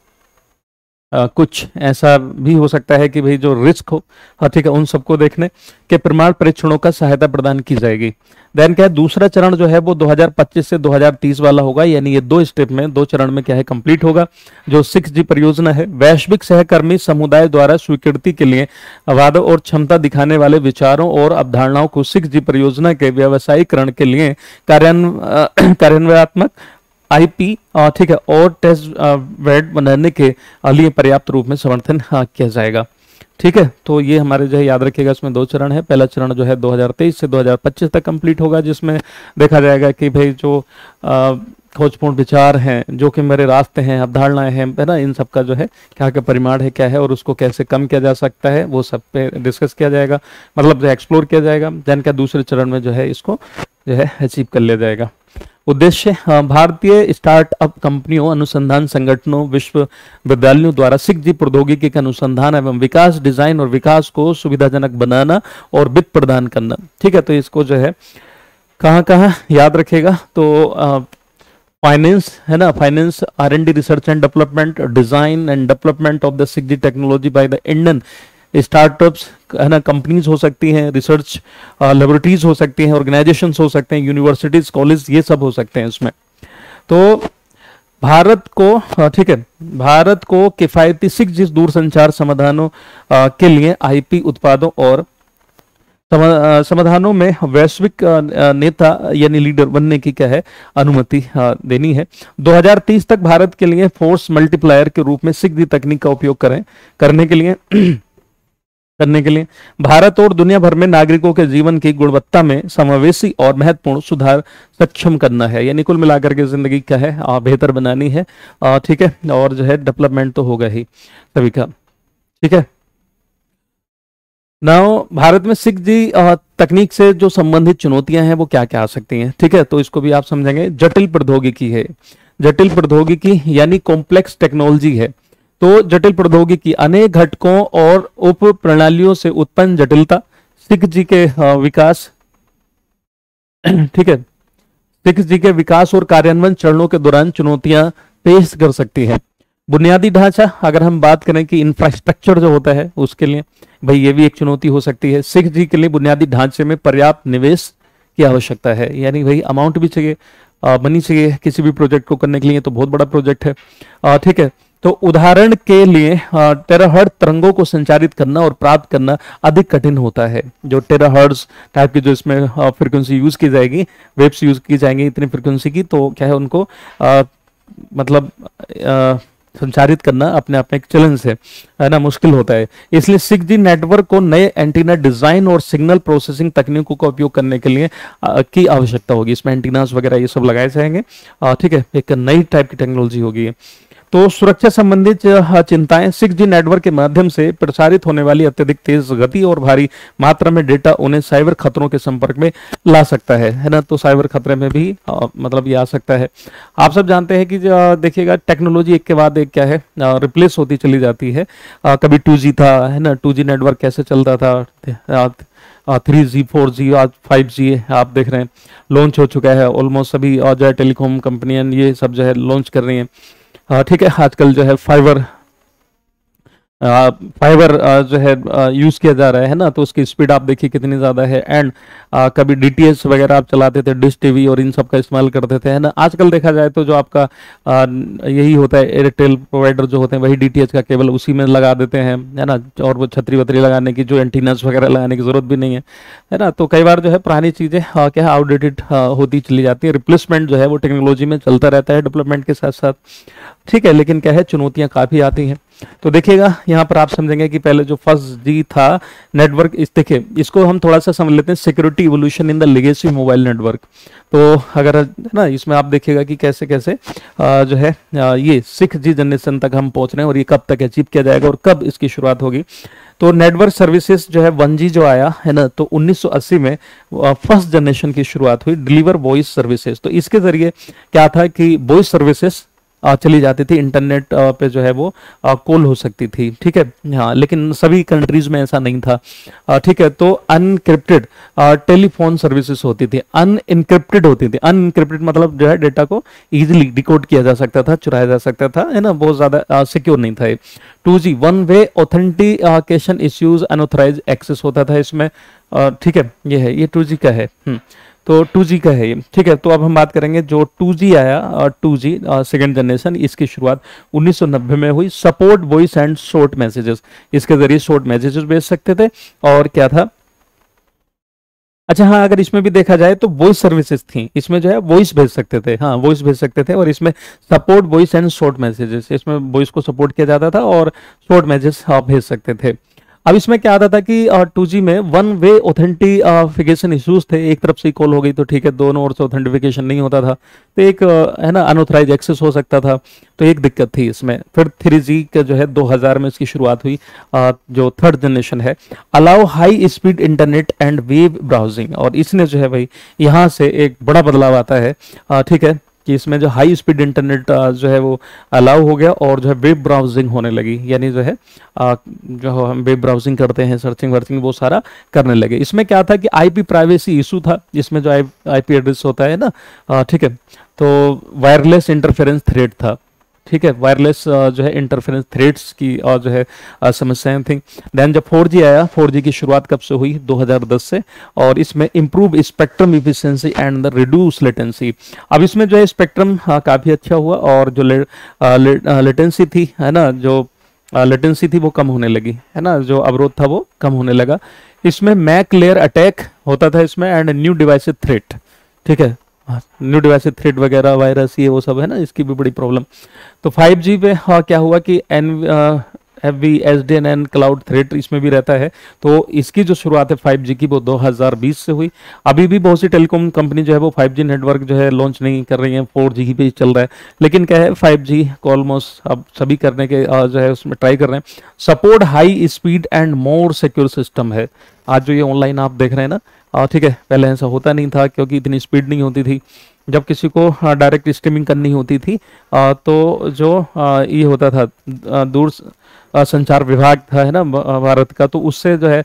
कुछ ऐसा भी हो सकता है कि भाई जो रिस्क हो, हाँ ठीक है, उन सबको देखने के प्रमाण परीक्षणों का सहायता प्रदान की जाएगी। देन क्या है, दूसरा चरण जो है वो 2025 से 2030 वाला होगा, यानी ये 2 स्टेप में, 2 चरण में क्या है कंप्लीट होगा। जो 6G परियोजना है वैश्विक सहकर्मी समुदाय द्वारा स्वीकृति के लिए वादों और क्षमता दिखाने वाले विचारों और अवधारणाओं को 6G परियोजना के व्यावसायीकरण के लिए कार्यान्वयनात्मक IP, ठीक है, और टेस्ट बेड बनाने के लिए पर्याप्त रूप में समर्थन किया जाएगा, ठीक है। तो ये हमारे जो है याद रखिएगा, इसमें 2 चरण है। पहला चरण जो है 2023 से 2025 तक कंप्लीट होगा, जिसमें देखा जाएगा कि भाई जो खोजपूर्ण विचार हैं, जो कि मेरे रास्ते हैं, अवधारणाएं हैं, है ना, इन सब का जो है क्या क्या परिमाण है, क्या है, और उसको कैसे कम किया जा सकता है, वो सब पे डिस्कस किया जाएगा, मतलब जो एक्सप्लोर किया जाएगा। देन क्या दूसरे चरण में जो है इसको जो है अचीव कर लिया जाएगा। उद्देश्य, भारतीय स्टार्टअप कंपनियों, अनुसंधान संगठनों, विश्वविद्यालयों द्वारा 6G प्रौद्योगिकी का अनुसंधान एवं विकास, डिजाइन और विकास को सुविधाजनक बनाना और वित्त प्रदान करना, ठीक है। तो इसको जो है कहाँ कहाँ याद रखेगा, तो फाइनेंस है ना, finance, R&D research and development, design and development of the 6G technology by the Indian startups, है ना, कंपनीज हो सकती हैं, रिसर्च लेबोरेटरीज हो सकती हैं, ऑर्गेनाइजेशंस हो सकते हैं, यूनिवर्सिटीज, कॉलेज, ये सब हो सकते हैं इसमें। तो भारत को, ठीक है, भारत को किफायती 6G दूरसंचार समाधानों के लिए IP उत्पादों और समाधानों में वैश्विक नेता यानी लीडर बनने की क्या है अनुमति देनी है। 2030 तक भारत के लिए फोर्स मल्टीप्लायर के रूप में 6G तकनीक का उपयोग करने के लिए भारत और दुनिया भर में नागरिकों के जीवन की गुणवत्ता में समावेशी और महत्वपूर्ण सुधार सक्षम करना है, यानी कुल मिलाकर के जिंदगी क्या है बेहतर बनानी है, ठीक है। और जो है डेवलपमेंट तो होगा ही सभी का, ठीक है। नाउ भारत में 6G तकनीक से जो संबंधित चुनौतियां हैं वो क्या क्या आ सकती हैं, ठीक है। तो इसको भी आप समझेंगे। जटिल प्रौद्योगिकी है, जटिल प्रौद्योगिकी यानी कॉम्प्लेक्स टेक्नोलॉजी है। तो जटिल प्रौद्योगिकी अनेक घटकों और उप प्रणालियों से उत्पन्न जटिलता 6G के विकास, ठीक है, 6G के विकास और कार्यान्वयन चरणों के दौरान चुनौतियां पेश कर सकती हैं। बुनियादी ढांचा, अगर हम बात करें कि इंफ्रास्ट्रक्चर जो होता है उसके लिए भाई ये भी एक चुनौती हो सकती है। 6G के लिए बुनियादी ढांचे में पर्याप्त निवेश की आवश्यकता है, यानी भाई अमाउंट भी चाहिए, मनी चाहिए किसी भी प्रोजेक्ट को करने के लिए, तो बहुत बड़ा प्रोजेक्ट है। ठीक है, तो उदाहरण के लिए टेराहर्ट्ज तरंगों को संचारित करना और प्राप्त करना अधिक कठिन होता है। जो टेराहर्ट्ज टाइप की जो इसमें फ्रीक्वेंसी यूज की जाएगी, वेव्स यूज की जाएंगी इतनी फ्रीक्वेंसी की, तो क्या है उनको मतलब संचारित करना अपने आप में एक चैलेंज है ना, मुश्किल होता है। इसलिए 6G नेटवर्क को नए एंटीना डिजाइन और सिग्नल प्रोसेसिंग तकनीकों का उपयोग करने के लिए की आवश्यकता होगी। इसमें एंटीनास वगैरह ये सब लगाए जाएंगे। ठीक है, एक नई टाइप की टेक्नोलॉजी होगी। तो सुरक्षा संबंधित चिंताएं, 6G नेटवर्क के माध्यम से प्रसारित होने वाली अत्यधिक तेज गति और भारी मात्रा में डेटा उन्हें साइबर खतरों के संपर्क में ला सकता है ना। तो साइबर खतरे में भी मतलब ये आ सकता है। आप सब जानते हैं कि देखिएगा टेक्नोलॉजी एक के बाद एक क्या है रिप्लेस होती चली जाती है। कभी 2G था, है ना, 2G नेटवर्क कैसे चलता था, 3G 4G, आज 5G आप देख रहे हैं लॉन्च हो चुका है। ऑलमोस्ट सभी जो है टेलीकॉम कंपनियां ये सब जो है लॉन्च कर रही हैं। ठीक है, आजकल जो है फाइबर जो है यूज किया जा रहा है ना, तो उसकी स्पीड आप देखिए कितनी ज्यादा है। एंड कभी डीटीएच वगैरह आप चलाते थे, डिश टीवी और इन सब का इस्तेमाल करते थे, है ना। आजकल देखा जाए तो जो आपका यही होता है, एयरटेल प्रोवाइडर जो होते हैं वही डीटीएच का केबल उसी में लगा देते हैं, है ना। और वो छतरी वतरी लगाने की, जो एंटीनास वगैरह लगाने की जरूरत भी नहीं है ना। तो कई बार जो है पुरानी चीजें क्या है आउटडेटेड होती चली जाती है। रिप्लेसमेंट जो है वो टेक्नोलॉजी में चलता रहता है डेवलपमेंट के साथ साथ। ठीक है, लेकिन क्या है चुनौतियां काफी आती हैं। तो देखिएगा यहाँ पर आप समझेंगे कि पहले जो फर्स्ट जी था नेटवर्क, इस देखिए इसको हम थोड़ा सा समझ लेते हैं, security evolution in the legacy mobile network. तो अगर है ना इसमें आप देखिएगा कि कैसे कैसे जो है ये 6G जनरेशन तक हम पहुंच रहे हैं और ये कब तक अचीव किया जाएगा और कब इसकी शुरुआत होगी। तो नेटवर्क सर्विसेज जो है 1G जो आया है ना, तो 1980 में फर्स्ट जनरेशन की शुरुआत हुई, डिलीवर वॉइस सर्विसेज। तो इसके जरिए क्या था कि वॉइस सर्विसेज चली जाती थी, इंटरनेट पे जो है वो कॉल हो सकती थी। ठीक है, हाँ, लेकिन सभी कंट्रीज में ऐसा नहीं था। ठीक है, तो अनक्रिप्टेड टेलीफोन सर्विसेज होती थी, अनइनक्रिप्टेड होती थी। अनइनक्रिप्टेड मतलब जो है डेटा को इजीली डिकोड किया जा सकता था, चुराया जा सकता था, है ना, बहुत ज्यादा सिक्योर नहीं था। 2G one way authentication issues unauthorise access होता था इसमें। ठीक है, ये है, ये 2G का है। तो 2G का है ये। ठीक है, तो अब हम बात करेंगे जो 2G आया, 2G सेकेंड जनरेशन, इसकी शुरुआत 1990 में हुई। Support voice and short messages, इसके जरिए शॉर्ट मैसेजेस भेज सकते थे। और क्या था, अच्छा हाँ, अगर इसमें भी देखा जाए तो वॉइस सर्विसेज थी, इसमें जो है वॉइस भेज सकते थे, हाँ वॉइस भेज सकते थे। और इसमें support voice and short messages, इसमें वॉइस को सपोर्ट किया जाता था और शॉर्ट मैसेज आप भेज सकते थे। अब इसमें क्या आता था कि 2G में वन वे ऑथेंटिफिकेशन इश्यूज थे। एक तरफ से कॉल हो गई तो ठीक है, दोनों ओर से ऑथेंटिफिकेशन नहीं होता था, तो एक है ना अनऑथराइज एक्सेस हो सकता था, तो एक दिक्कत थी इसमें। फिर 3G का जो है 2000 में इसकी शुरुआत हुई, जो थर्ड जनरेशन है, allow high speed internet and web browsing. और इसने जो है भाई यहाँ से एक बड़ा बदलाव आता है। ठीक है, कि इसमें जो हाई स्पीड इंटरनेट जो है वो अलाउ हो गया और जो है वेब ब्राउजिंग होने लगी, यानी जो है जो हम वेब ब्राउजिंग करते हैं, सर्चिंग वर्चिंग वो सारा करने लगे। इसमें क्या था कि आईपी प्राइवेसी इशू था, इसमें जो आईपी एड्रेस होता है ना, ठीक है, तो वायरलेस इंटरफेरेंस थ्रेट था। ठीक है, वायरलेस जो है इंटरफेरेंस थ्रेट्स की और जो है समस्याएं थी। देन जब 4G आया, 4G की शुरुआत कब से हुई, 2010 से, और इसमें improve spectrum efficiency and the reduce latency. अब इसमें जो है स्पेक्ट्रम काफी अच्छा हुआ और जो लेटेंसी थी, है ना, जो लेटेंसी थी वो कम होने लगी, है ना, जो अवरोध था वो कम होने लगा। इसमें मैक लेयर अटैक होता था इसमें एंड न्यू डिवाइस थ्रेट। ठीक है, न्यू डिवाइस थ्रेट वगैरह, वायरस, ये वो सब है ना, इसकी भी बड़ी प्रॉब्लम। तो 5G पे क्या हुआ कि SDN एंड क्लाउड थ्रेट इसमें भी रहता है। तो इसकी जो शुरुआत है 5G की वो 2020 से हुई। अभी भी बहुत सी टेलीकॉम कंपनी जो है वो 5G नेटवर्क जो है लॉन्च नहीं कर रही है, 4G पे ही चल रहा है। लेकिन क्या है 5G को ऑलमोस्ट अब सभी करने के जो है उसमें ट्राई कर रहे हैं। Support high speed and more secure system है। आज जो ये ऑनलाइन आप देख रहे हैं ना, ठीक है, पहले ऐसा होता नहीं था क्योंकि इतनी स्पीड नहीं होती थी। जब किसी को डायरेक्ट स्ट्रीमिंग करनी होती थी तो जो ये होता था दूर संचार विभाग था, है ना, भारत का, तो उससे जो है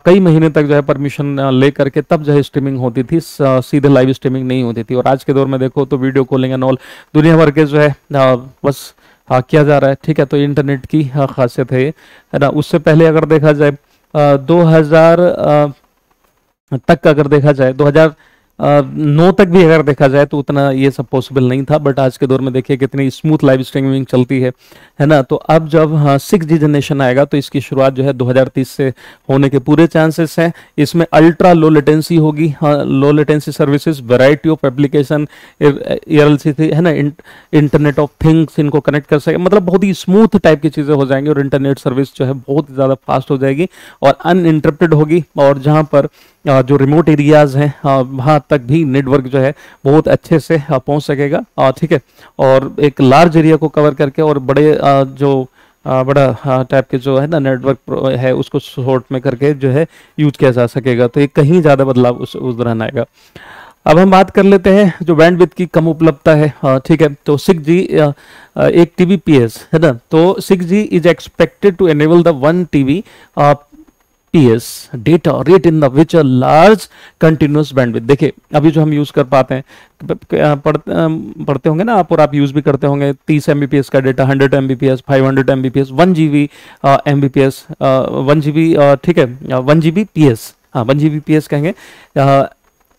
कई महीने तक जो है परमिशन ले करके तब जो है स्ट्रीमिंग होती थी, सीधे लाइव स्ट्रीमिंग नहीं होती थी। और आज के दौर में देखो तो वीडियो कॉलिंग एंड ऑल दुनिया भर के जो है बस किया जा रहा है। ठीक है, तो इंटरनेट की खासियत है ना। उससे पहले अगर देखा जाए 2000 तक अगर देखा जाए, 2000 9 तक भी अगर देखा जाए तो उतना ये सब पॉसिबल नहीं था, बट आज के दौर में देखिए कितनी स्मूथ लाइव स्ट्रीमिंग चलती है ना। तो अब जब 6G जनरेशन आएगा तो इसकी शुरुआत जो है 2030 से होने के पूरे चांसेस हैं। इसमें अल्ट्रा लो लेटेंसी होगी, low latency services, variety of application, ERLC है ना, इंटरनेट ऑफ थिंग्स इनको कनेक्ट कर सके, मतलब बहुत ही स्मूथ टाइप की चीज़ें हो जाएंगी और इंटरनेट सर्विस जो है बहुत ज़्यादा फास्ट हो जाएगी और अनइंटरप्टेड होगी। और जहाँ पर जो रिमोट एरियाज हैं वहाँ तक भी नेटवर्क जो है बहुत अच्छे से पहुँच सकेगा, ठीक है। और एक लार्ज एरिया को कवर करके और बड़े बड़ा टाइप के जो है ना नेटवर्क है उसको शॉर्ट में करके जो है यूज किया जा सकेगा। तो ये कहीं ज़्यादा बदलाव उस दौरान आएगा। अब हम बात कर लेते हैं जो बैंडविड्थ की कम उपलब्धता है, ठीक है। तो 6G 1 TBps है ना, तो 6G is expected to enable the 1 TBps data rate in the which a large continuous bandwidth. देखिए अभी जो हम यूज कर पाते हैं, पढ़ते होंगे ना आप और आप यूज भी करते होंगे, 30 Mbps का data, 100 Mbps, 500 Mbps, 1 GB Mbps, 1 GB, ठीक है, 1 Gbps, हाँ 1 Gbps कहेंगे,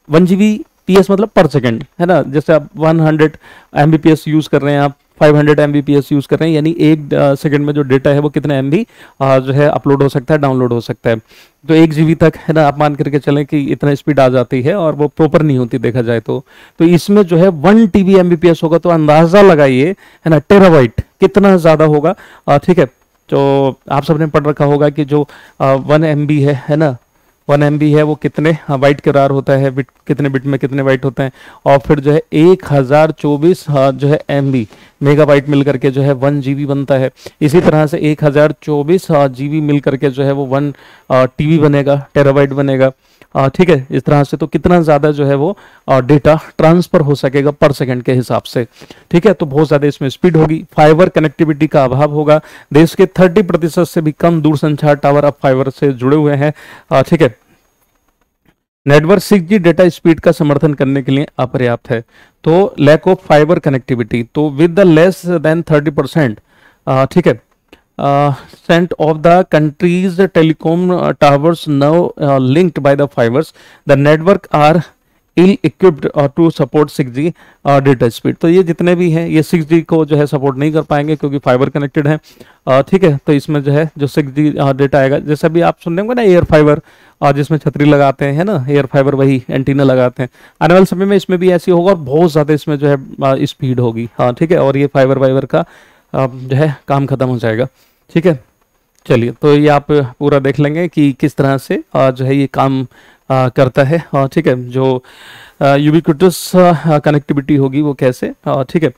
1 Gbps मतलब पर सेकंड है ना। जैसे आप 100 Mbps यूज कर रहे हैं, आप 500 Mbps यूज कर रहे हैं, यानी एक सेकंड में जो डेटा है वो कितने MB जो है अपलोड हो सकता है, डाउनलोड हो सकता है। तो 1 GB तक है ना, आप मान करके चलें कि इतना स्पीड आ जाती है और वो प्रॉपर नहीं होती देखा जाए तो इसमें जो है 1 TB Mbps होगा, तो अंदाजा लगाइए है ना टेराबाइट कितना ज्यादा होगा, ठीक है। तो आप सबने पढ़ रखा होगा कि जो 1 MB है ना, 1 MB है वो कितने बाइट के बराबर होता है, बिट कितने बिट में कितने बाइट होते हैं, और फिर जो है 1024 जो है MB मेगाबाइट मिल करके जो है 1 GB बनता है। इसी तरह से 1024 GB मिल करके जो है वो 1 TB बनेगा, टेराबाइट बनेगा, ठीक है। इस तरह से तो कितना ज़्यादा जो है वो डेटा ट्रांसफर हो सकेगा पर सेकंड के हिसाब से, ठीक है। तो बहुत ज़्यादा इसमें स्पीड होगी। फाइबर कनेक्टिविटी का अभाव होगा, देश के 30% से भी कम दूरसंचार टावर अब फाइबर से जुड़े हुए हैं, ठीक है। नेटवर्क 6G डेटा स्पीड का समर्थन करने के लिए अपर्याप्त है, तो लैक ऑफ फाइबर कनेक्टिविटी, तो विद द लेस देन 30%, ठीक है, cent of the country's telecom towers now linked by the fibers, the network are ill equipped to support 6G data speed. तो ये जितने भी हैं ये 6G को जो है सपोर्ट नहीं कर पाएंगे क्योंकि फाइबर कनेक्टेड है, ठीक है। तो इसमें जो है जो 6G डेटा आएगा, जैसे भी आप सुन होंगे ना एयर फाइबर, जिसमें छतरी लगाते हैं है ना, एयर फाइबर वही एंटीना लगाते हैं, आने वाले समय में इसमें भी ऐसी होगा और बहुत ज़्यादा इसमें जो है स्पीड होगी, हाँ ठीक है। और ये फाइबर का जो है काम खत्म हो जाएगा, ठीक है। चलिए तो ये आप पूरा देख लेंगे कि किस तरह से जो है ये काम करता है, ठीक है। जो यूबिक्विटस कनेक्टिविटी होगी वो कैसे, ठीक है।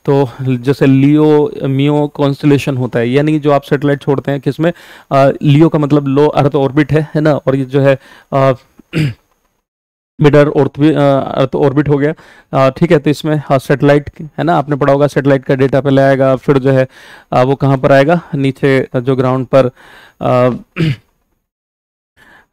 तो जैसे लियो मियो कॉन्स्टलेशन होता है, यानी जो आप सैटेलाइट छोड़ते हैं किसमें, लियो का मतलब लो अर्थ ऑर्बिट है ना, और ये जो है मिड अर्थ ऑर्बिट हो गया, ठीक है। तो इसमें सैटेलाइट है ना, आपने पढ़ा होगा सैटेलाइट का डेटा पहले आएगा, फिर जो है वो कहाँ पर आएगा, नीचे जो ग्राउंड पर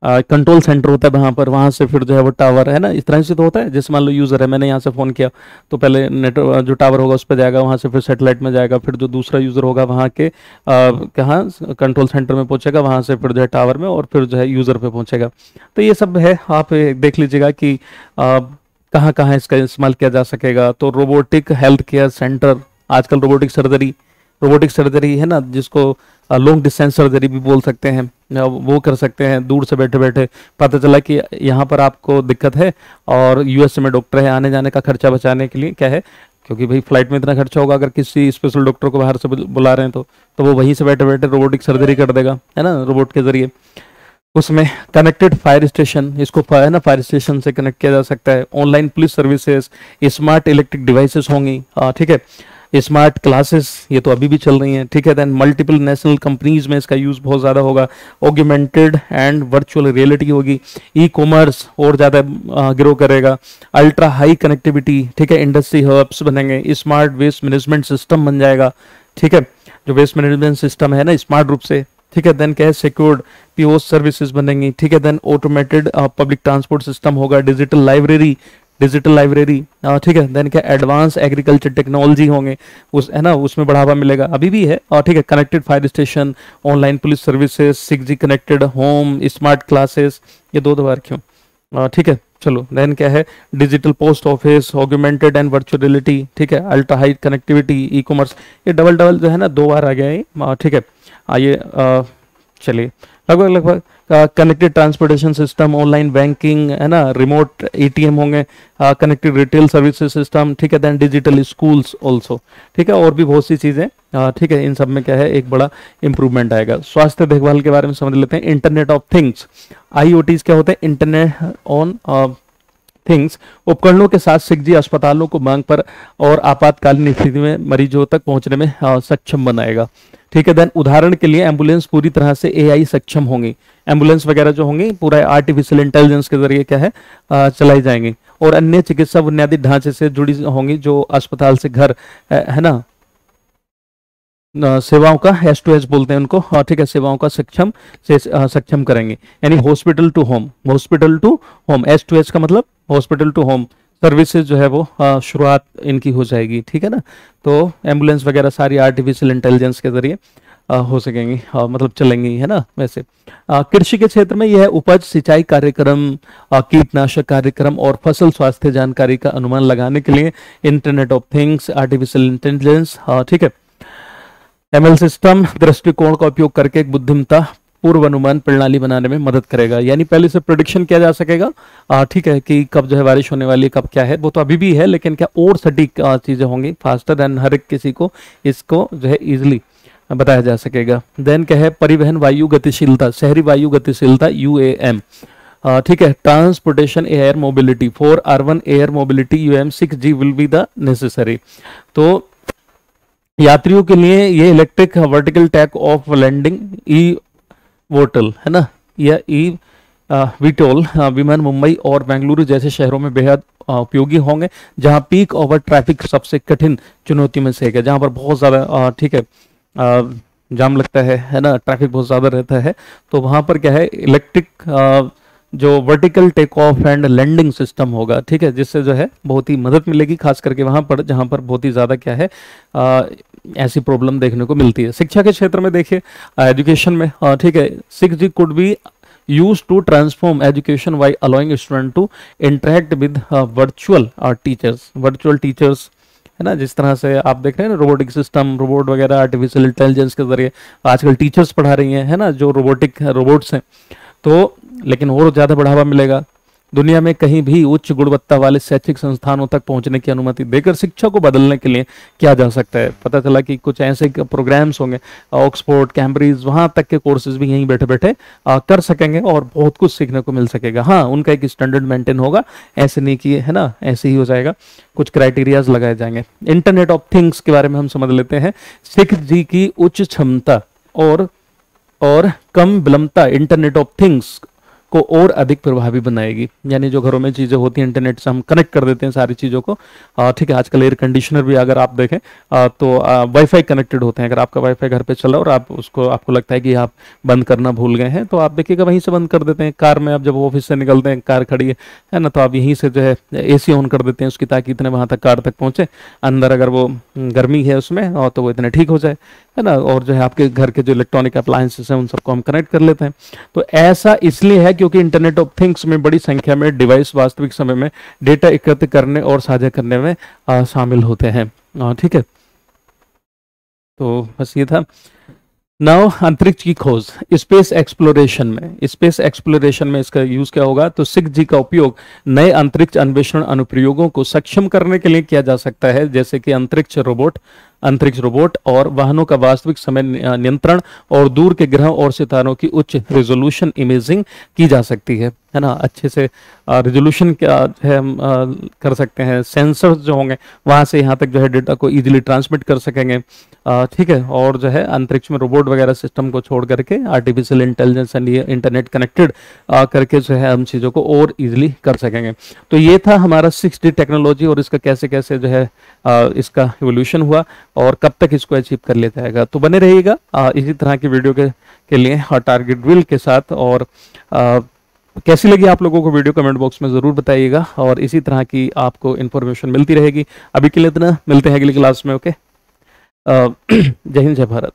कंट्रोल सेंटर होता है वहाँ पर, वहाँ से फिर जो है वो टावर है ना, इस तरह से तो होता है। जैसे मान लो यूज़र है, मैंने यहाँ से फ़ोन किया तो पहले नेट जो टावर होगा उस पर जाएगा, वहाँ से फिर सैटेलाइट में जाएगा, फिर जो दूसरा यूज़र होगा वहाँ के कहाँ कंट्रोल सेंटर में पहुँचेगा, वहाँ से फिर जो है टावर में, और फिर जो है यूज़र पे पहुँचेगा। तो ये सब है, आप देख लीजिएगा कि कहाँ कहाँ इसका इस्तेमाल किया जा सकेगा। तो रोबोटिक हेल्थ केयर सेंटर, आजकल रोबोटिक सर्जरी है ना, जिसको लॉन्ग डिस्टेंस सर्जरी भी बोल सकते हैं, वो कर सकते हैं दूर से बैठे बैठे। पता चला कि यहाँ पर आपको दिक्कत है और US में डॉक्टर है, आने जाने का खर्चा बचाने के लिए क्या है, क्योंकि भाई फ्लाइट में इतना खर्चा होगा, अगर किसी स्पेशल डॉक्टर को बाहर से बुला रहे हैं तो वो वहीं से बैठे बैठे रोबोटिक सर्जरी कर देगा, है ना, रोबोट के जरिए। उसमें कनेक्टेड फायर स्टेशन, इसको है ना फायर स्टेशन से कनेक्ट किया जा सकता है। Online police services, smart electric devices होंगी, ठीक है। स्मार्ट क्लासेस, ये तो अभी भी चल रही हैं, ठीक है। देन मल्टीपल नेशनल कंपनीज में इसका यूज बहुत ज़्यादा होगा। ऑगमेंटेड एंड वर्चुअल रियलिटी होगी। ई कॉमर्स और ज़्यादा ग्रो करेगा। अल्ट्रा हाई कनेक्टिविटी, ठीक है। इंडस्ट्री हब्स बनेंगे। स्मार्ट वेस्ट मैनेजमेंट सिस्टम बन जाएगा, ठीक है। जो वेस्ट मैनेजमेंट सिस्टम है ना स्मार्ट रूप से, ठीक है। देन क्या है, सिक्योर्ड POS सर्विसेज बनेंगी, ठीक है। Then automated public transport system होगा। डिजिटल लाइब्रेरी, ठीक है। देन क्या, एडवांस एग्रीकल्चर टेक्नोलॉजी होंगे, उस है ना, उसमें बढ़ावा मिलेगा, अभी भी है, ठीक है। Connected fire station, online police services, 6G connected home, smart classes, ये दो बार क्यों, ठीक है। चलो देन क्या है, digital post office, augmented and virtual reality, ठीक है, ultra high connectivity, e commerce, ये डबल डबल जो है ना 2 बार आ गया है, ठीक है। आइए चलिए, लगभग लगभग connected transportation system, online banking, है ना, रिमोट एटीएम होंगे, कनेक्टेड रिटेल सर्विसेज सिस्टम, ठीक है, देन डिजिटल स्कूल्स ऑल्सो, ठीक है, और भी बहुत सी चीज़ें, ठीक है, इन सब में क्या है एक बड़ा इंप्रूवमेंट आएगा। स्वास्थ्य देखभाल के बारे में समझ लेते हैं। इंटरनेट ऑफ थिंग्स, आईओटीज क्या होते हैं, इंटरनेट ऑन थिंग्स, उपकरणों के साथ 6G अस्पतालों को मांग पर और आपातकालीन स्थिति में मरीजों तक पहुंचने में सक्षम बनाएगा, ठीक है। देन उदाहरण के लिए एम्बुलेंस पूरी तरह से एआई सक्षम होंगी, एम्बुलेंस वगैरह जो होंगी पूरा आर्टिफिशियल इंटेलिजेंस के जरिए क्या है चलाई जाएंगी, और अन्य चिकित्सा बुनियादी ढांचे से जुड़ी होंगी जो अस्पताल से घर, है ना, सेवाओं का S2S बोलते हैं उनको, ठीक है, सेवाओं का सक्षम करेंगे, यानी hospital to home, hospital to home, S2S का मतलब हॉस्पिटल टू होम सर्विसेज जो है वो शुरुआत इनकी हो जाएगी, ठीक है ना। तो एम्बुलेंस वगैरह सारी आर्टिफिशियल इंटेलिजेंस के जरिए हो सकेंगी, मतलब चलेंगी, है ना। वैसे कृषि के क्षेत्र में यह उपज सिंचाई कार्यक्रम, कीटनाशक कार्यक्रम और फसल स्वास्थ्य जानकारी का अनुमान लगाने के लिए internet of things, artificial intelligence, ठीक है, ML सिस्टम दृष्टिकोण का उपयोग करके एक बुद्धिमत्ता पूर्वानुमान प्रणाली बनाने में मदद करेगा, यानी पहले से प्रेडिक्शन किया जा सकेगा, ठीक है, कि कब जो है बारिश होने वाली है, कब क्या है, वो तो अभी भी है, लेकिन क्या और सटीक चीजें होंगी, फास्टर एंड हर एक किसी को इसको जो है इजिली बताया जा सकेगा। देन क्या है, परिवहन वायु गतिशीलता, शहरी वायु गतिशीलता UAM, ठीक है, transportation air mobility, for urban air mobility UAM 6G will be the necessary. तो यात्रियों के लिए ये electric vertical take off landing e VTOL, है ना, या ई वीटोल विमान मुंबई और बेंगलुरु जैसे शहरों में बेहद उपयोगी होंगे, जहां पीक ओवर ट्रैफिक सबसे कठिन चुनौती में से एक है, जहां पर बहुत ज़्यादा ठीक है जाम लगता है ना, ट्रैफिक बहुत ज़्यादा रहता है, तो वहां पर क्या है इलेक्ट्रिक जो vertical take off and landing system होगा, ठीक है, जिससे जो है बहुत ही मदद मिलेगी, खास करके वहां पर जहां पर बहुत ही ज़्यादा क्या है ऐसी प्रॉब्लम देखने को मिलती है। शिक्षा के क्षेत्र में देखिए, एजुकेशन में, ठीक है, 6G could be use to transform education by allowing student to interact with virtual teachers, है ना, जिस तरह से आप देख रहे हैं ना, रोबोटिक सिस्टम, रोबोट वगैरह आर्टिफिशियल इंटेलिजेंस के जरिए आजकल टीचर्स पढ़ा रही हैं, है ना, जो रोबोट्स हैं, तो लेकिन और ज़्यादा बढ़ावा मिलेगा। दुनिया में कहीं भी उच्च गुणवत्ता वाले शैक्षिक संस्थानों तक पहुंचने की अनुमति देकर शिक्षा को बदलने के लिए किया जा सकता है। पता चला कि कुछ ऐसे प्रोग्राम्स होंगे, ऑक्सफोर्ड, कैम्ब्रिज, वहां तक के कोर्सेज भी यहीं बैठे बैठे कर सकेंगे और बहुत कुछ सीखने को मिल सकेगा। हाँ, उनका एक स्टैंडर्ड मेंटेन होगा, ऐसे नहीं कि, है ना, ऐसे ही हो जाएगा, कुछ क्राइटेरियाज लगाए जाएंगे। इंटरनेट ऑफ थिंग्स के बारे में हम समझ लेते हैं। 6G की उच्च क्षमता और कम विलंबता इंटरनेट ऑफ थिंग्स को और अधिक प्रभावी बनाएगी, यानी जो घरों में चीज़ें होती हैं इंटरनेट से हम कनेक्ट कर देते हैं सारी चीज़ों को, ठीक है, आजकल एयर कंडीशनर भी अगर आप देखें तो वाईफाई कनेक्टेड होते हैं। अगर आपका वाईफाई घर पे चला और आपको लगता है कि आप बंद करना भूल गए हैं, तो आप देखिएगा वहीं से बंद कर देते हैं। कार में आप जब ऑफिस से निकलते हैं, कार खड़ी है ना, तो आप यहीं से जो है AC ऑन कर देते हैं उसकी, ताकि इतने वहाँ तक कार तक पहुँचे, अंदर अगर वो गर्मी है उसमें तो वो इतने ठीक हो जाए, है ना, और जो है आपके घर के जो इलेक्ट्रॉनिक अप्लायंसेस हैं उन सबको हम कनेक्ट कर लेते हैं। तो ऐसा इसलिए है क्योंकि इंटरनेट ऑफ थिंग्स में बड़ी संख्या में डिवाइस वास्तविक समय में डेटा एकत्र करने और साझा करने में शामिल होते हैं, ठीक है। तो बस ये था। नाउ अंतरिक्ष की खोज, स्पेस एक्सप्लोरेशन में इसका यूज क्या होगा, तो 6G का उपयोग नए अंतरिक्ष अन्वेषण अनुप्रयोगों को सक्षम करने के लिए किया जा सकता है, जैसे कि अंतरिक्ष रोबोट और वाहनों का वास्तविक समय नियंत्रण, और दूर के ग्रहों और सितारों की उच्च रेजोल्यूशन इमेजिंग की जा सकती है ना, अच्छे से रेजोल्यूशन क्या है हम कर सकते हैं। सेंसर्स जो होंगे वहां से यहाँ तक जो है डेटा को इजीली ट्रांसमिट कर सकेंगे, ठीक है, और जो है अंतरिक्ष में रोबोट वगैरह सिस्टम को छोड़ करके artificial intelligence and internet connected करके जो है हम चीज़ों को और इजीली कर सकेंगे। तो ये था हमारा 6D टेक्नोलॉजी और इसका कैसे कैसे जो है इसका इवोल्यूशन हुआ और कब तक इसको अचीव कर लेता है। तो बने रहिएगा इसी तरह की वीडियो के लिए टारगेट ड्रिल के साथ। और कैसी लगी आप लोगों को वीडियो कमेंट बॉक्स में ज़रूर बताइएगा, और इसी तरह की आपको इन्फॉर्मेशन मिलती रहेगी। अभी के लिए इतना, मिलते हैं अगली क्लास में। ओके, जय हिंद, जय भारत।